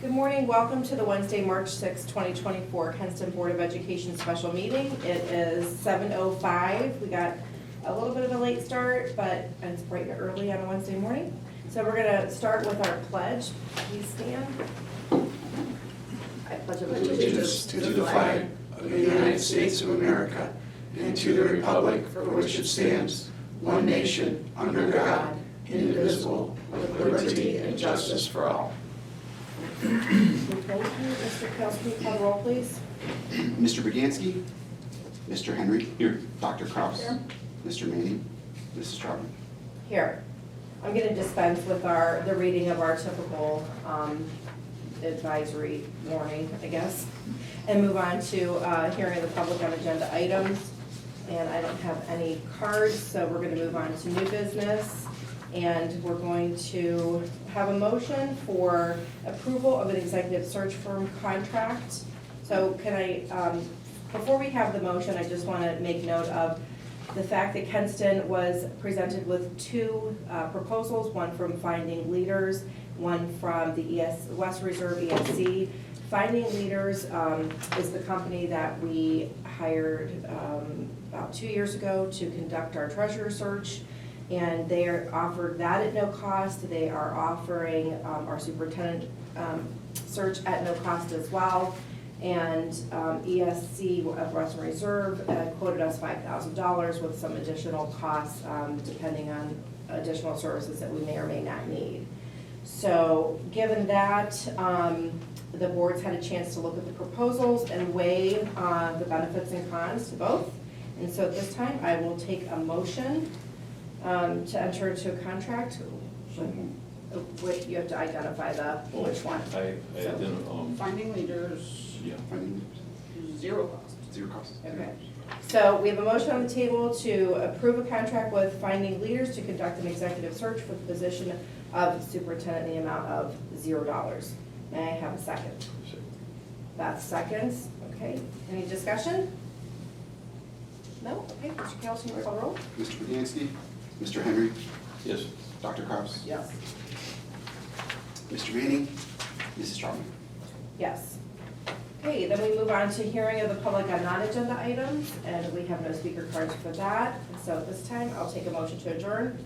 Good morning, welcome to the Wednesday, March 6, 2024 Kenston Board of Education special meeting. It is 7:05. We got a little bit of a late start, but it's bright and early on a Wednesday morning. So we're gonna start with our pledge. Please stand. I pledge Allegiance to the flag of the United States of America and to the republic for which it stands, one nation, under God, indivisible, with liberty and justice for all. Thank you. Mr. Kelsey, can you call the roll, please? Mr. Bragansky, Mr. Henry. Here. Dr. Kraus. Here. Mr. Manning, Mrs. Troutman. Here. I'm gonna dispense with the reading of our typical advisory warning, I guess, and move on to hearing the public on agenda items. And I don't have any cards, so we're gonna move on to new business. And we're going to have a motion for approval of an executive search firm contract. So can I, before we have the motion, I just want to make note of the fact that Kenston was presented with two proposals, one from Finding Leaders, one from the West Reserve ESC. Finding Leaders is the company that we hired about 2 years ago to conduct our treasurer search. And they are offered that at no cost. They are offering our superintendent search at no cost as well. And ESC of Western Reserve quoted us $5,000 with some additional costs depending on additional services that we may or may not need. So given that, the board's had a chance to look at the proposals and weigh the benefits and cons to both. And so at this time, I will take a motion to enter into a contract. Wait, you have to identify which one. Finding Leaders, Yeah. zero cost. Zero cost. Okay. So we have a motion on the table to approve a contract with Finding Leaders to conduct an executive search for the position of superintendent in the amount of $0. May I have a second? That's seconds. Okay. Any discussion? No? Okay. Mr. Kelsey, you call roll? Mr. Bragansky, Mr. Henry, Yes. Dr. Kraus. Yes. Mr. Manning, Mrs. Troutman. Yes. Okay, then we move on to hearing of the public on non-agenda items, and we have no speaker cards for that. So at this time, I'll take a motion to adjourn.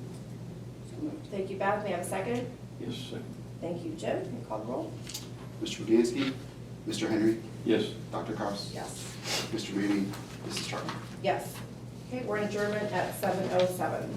So moved. Thank you, Beth. May I have a second? Yes, second. Thank you, Jim. Can you call the roll? Mr. Bragansky, Mr. Henry, Yes. Dr. Kraus. Yes. Mr. Manning, Mrs. Troutman. Yes. Okay, we're in adjournment at 7:07.